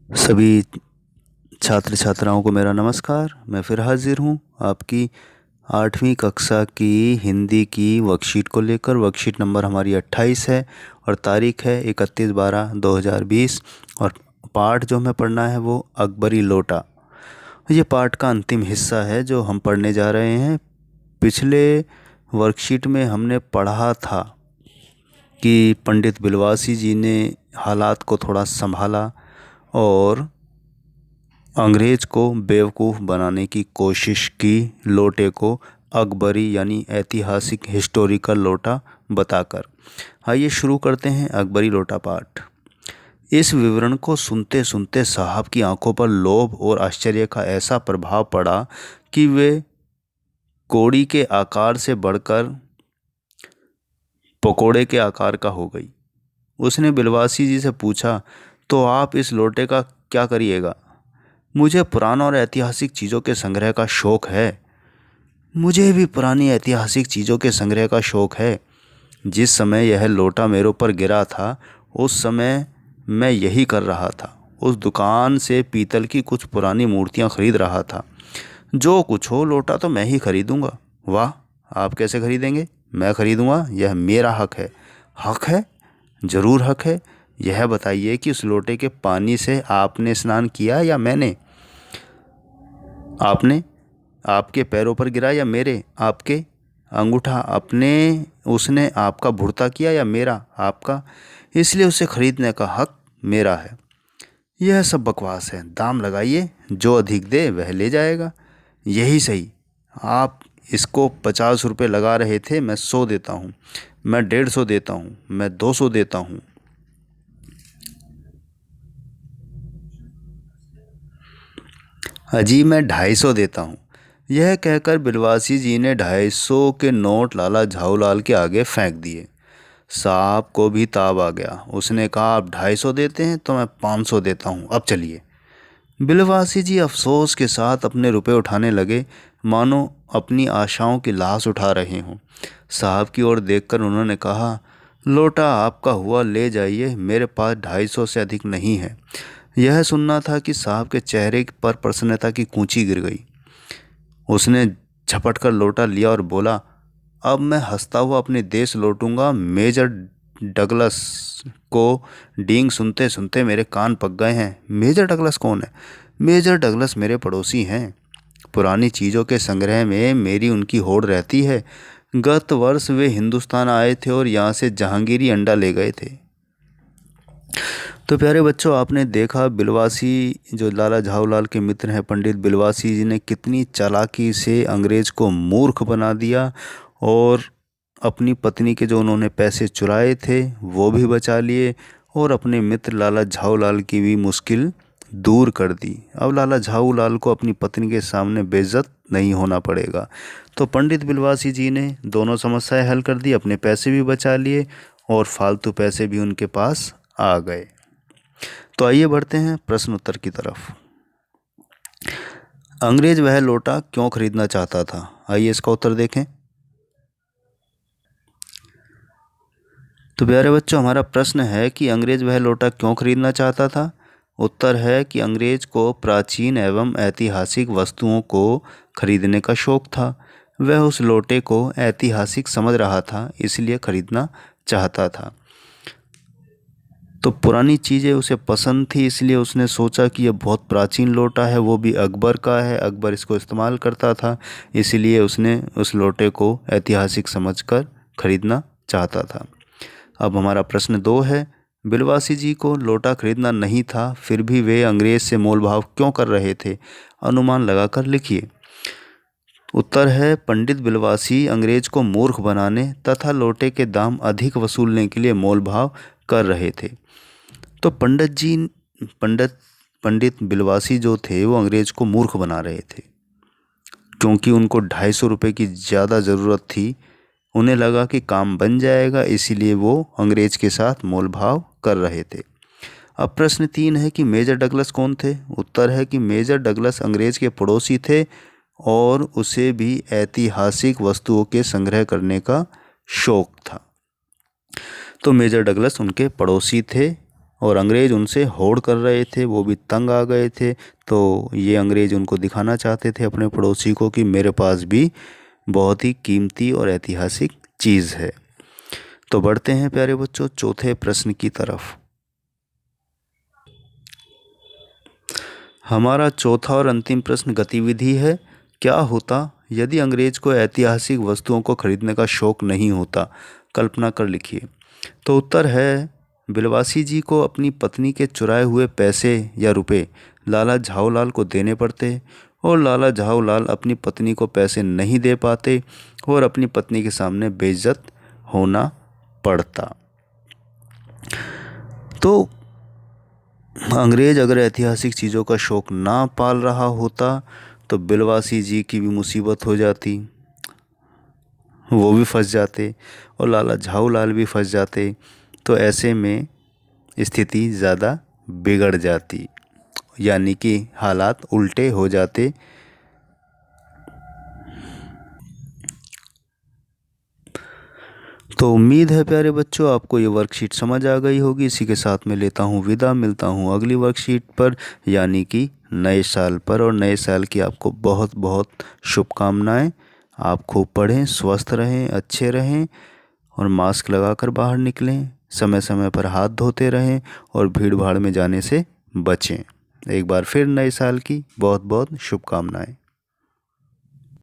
सभी छात्र छात्राओं को मेरा नमस्कार। मैं फिर हाजिर हूँ आपकी 8वीं कक्षा की हिंदी की वर्कशीट को लेकर। वर्कशीट नंबर हमारी 28 है और तारीख है 31/12/2020 और पाठ जो हमें पढ़ना है वो अकबरी लोटा। ये पाठ का अंतिम हिस्सा है जो हम पढ़ने जा रहे हैं। पिछले वर्कशीट में हमने पढ़ा था कि पंडित बिलवासी जी ने हालात को थोड़ा संभाला और अंग्रेज को बेवकूफ़ बनाने की कोशिश की, लोटे को अकबरी यानी ऐतिहासिक हिस्टोरिकल लोटा बताकर। आइए शुरू करते हैं अकबरी लोटा पाठ। इस विवरण को सुनते सुनते साहब की आंखों पर लोभ और आश्चर्य का ऐसा प्रभाव पड़ा कि वे कोड़ी के आकार से बढ़कर पकोड़े के आकार का हो गई। उसने बिलवासी जी से पूछा, तो आप इस लोटे का क्या करिएगा? मुझे पुराना और ऐतिहासिक चीज़ों के संग्रह का शौक़ है। मुझे भी पुरानी ऐतिहासिक चीज़ों के संग्रह का शौक़ है। जिस समय यह लोटा मेरे ऊपर गिरा था उस समय मैं यही कर रहा था। उस दुकान से पीतल की कुछ पुरानी मूर्तियाँ खरीद रहा था। जो कुछ हो, लोटा तो मैं ही खरीदूँगा। वाह, आप कैसे खरीदेंगे? मैं खरीदूँगा, यह मेरा हक है। हक है? ज़रूर हक है। यह बताइए कि उस लोटे के पानी से आपने स्नान किया या मैंने? आपने? आपके पैरों पर गिरा या मेरे? आपके? अंगूठा अपने? उसने आपका भुर्ता किया या मेरा? आपका? इसलिए उसे खरीदने का हक मेरा है। यह सब बकवास है। दाम लगाइए, जो अधिक दे वह ले जाएगा। यही सही। आप इसको 50 रुपये लगा रहे थे, मैं 100 देता हूँ। मैं 150 देता हूँ। मैं 200 देता हूँ। अजी, मैं 250 देता हूँ। यह कहकर बिलवासी जी ने 250 के नोट लाला झाऊलाल के आगे फेंक दिए। साहब को भी ताव आ गया। उसने कहा, आप 250 देते हैं तो मैं 500 देता हूँ, अब चलिए। बिलवासी जी अफसोस के साथ अपने रुपए उठाने लगे, मानो अपनी आशाओं की लाश उठा रहे हों। साहब की ओर देखकर उन्होंने कहा, लोटा आपका हुआ, ले जाइए, मेरे पास 250 से अधिक नहीं है। यह सुनना था कि साहब के चेहरे पर प्रसन्नता की कूंची गिर गई। उसने झपट कर लोटा लिया और बोला, अब मैं हंसता हुआ अपने देश लौटूंगा। मेजर डगलस को डींग सुनते सुनते मेरे कान पक गए हैं। मेजर डगलस कौन है? मेजर डगलस मेरे पड़ोसी हैं। पुरानी चीज़ों के संग्रह में मेरी उनकी होड़ रहती है। गत वर्ष वे हिंदुस्तान आए थे और यहाँ से जहांगीरी अंडा ले गए थे। तो प्यारे बच्चों, आपने देखा बिलवासी जो लाला झाऊलाल के मित्र हैं पंडित बिलवासी जी ने कितनी चालाकी से अंग्रेज़ को मूर्ख बना दिया और अपनी पत्नी के जो उन्होंने पैसे चुराए थे वो भी बचा लिए और अपने मित्र लाला झाऊलाल की भी मुश्किल दूर कर दी। अब लाला झाऊलाल को अपनी पत्नी के सामने बेइज्जत नहीं होना पड़ेगा। तो पंडित बिलवासी जी ने दोनों समस्याएं हल कर दी, अपने पैसे भी बचा लिए और फालतू पैसे भी उनके पास आ गए। तो आइए बढ़ते हैं प्रश्न उत्तर की तरफ। अंग्रेज वह लोटा क्यों खरीदना चाहता था? आइए इसका उत्तर देखें। तो प्यारे बच्चों, हमारा प्रश्न है कि अंग्रेज वह लोटा क्यों खरीदना चाहता था। उत्तर है कि अंग्रेज को प्राचीन एवं ऐतिहासिक वस्तुओं को खरीदने का शौक था। वह उस लोटे को ऐतिहासिक समझ रहा था, इसलिए खरीदना चाहता था। तो पुरानी चीज़ें उसे पसंद थी, इसलिए उसने सोचा कि यह बहुत प्राचीन लोटा है, वो भी अकबर का है, अकबर इसको इस्तेमाल करता था, इसलिए उसने उस लोटे को ऐतिहासिक समझकर खरीदना चाहता था। अब हमारा प्रश्न 2 है, बिलवासी जी को लोटा खरीदना नहीं था, फिर भी वे अंग्रेज से मोलभाव क्यों कर रहे थे? अनुमान लगाकर लिखिए। उत्तर है, पंडित बिलवासी अंग्रेज को मूर्ख बनाने तथा लोटे के दाम अधिक वसूलने के लिए मोलभाव कर रहे थे। तो पंडित पंडित बिलवासी जो थे वो अंग्रेज को मूर्ख बना रहे थे, क्योंकि उनको 250 रुपये की ज़्यादा ज़रूरत थी। उन्हें लगा कि काम बन जाएगा, इसीलिए वो अंग्रेज के साथ मोलभाव कर रहे थे। अब प्रश्न 3 है कि मेजर डगलस कौन थे? उत्तर है कि मेजर डगलस अंग्रेज के पड़ोसी थे और उसे भी ऐतिहासिक वस्तुओं के संग्रह करने का शौक था। तो मेजर डगलस उनके पड़ोसी थे और अंग्रेज़ उनसे होड़ कर रहे थे, वो भी तंग आ गए थे। तो ये अंग्रेज़ उनको दिखाना चाहते थे अपने पड़ोसी को कि मेरे पास भी बहुत ही कीमती और ऐतिहासिक चीज़ है। तो बढ़ते हैं प्यारे बच्चों चौथे प्रश्न की तरफ। हमारा चौथा और अंतिम प्रश्न गतिविधि है, क्या होता यदि अंग्रेज को ऐतिहासिक वस्तुओं को खरीदने का शौक नहीं होता? कल्पना कर लिखिए। तो उत्तर है, बिलवासी जी को अपनी पत्नी के चुराए हुए पैसे या रुपए लाला झाऊलाल को देने पड़ते और लाला झाऊलाल अपनी पत्नी को पैसे नहीं दे पाते और अपनी पत्नी के सामने बेइज्जत होना पड़ता। तो अंग्रेज अगर ऐतिहासिक चीज़ों का शौक ना पाल रहा होता तो बिलवासी जी की भी मुसीबत हो जाती, वो भी फंस जाते और लाला झाऊलाल भी फंस जाते। तो ऐसे में स्थिति ज़्यादा बिगड़ जाती, यानी कि हालात उल्टे हो जाते। तो उम्मीद है प्यारे बच्चों आपको ये वर्कशीट समझ आ गई होगी। इसी के साथ में लेता हूँ विदा, मिलता हूँ अगली वर्कशीट पर, यानी कि नए साल पर। और नए साल की आपको बहुत बहुत शुभकामनाएं। आप खूब पढ़ें, स्वस्थ रहें, अच्छे रहें और मास्क लगाकर बाहर निकलें। समय समय पर हाथ धोते रहें और भीड़ भाड़ में जाने से बचें। एक बार फिर नए साल की बहुत बहुत शुभकामनाएं।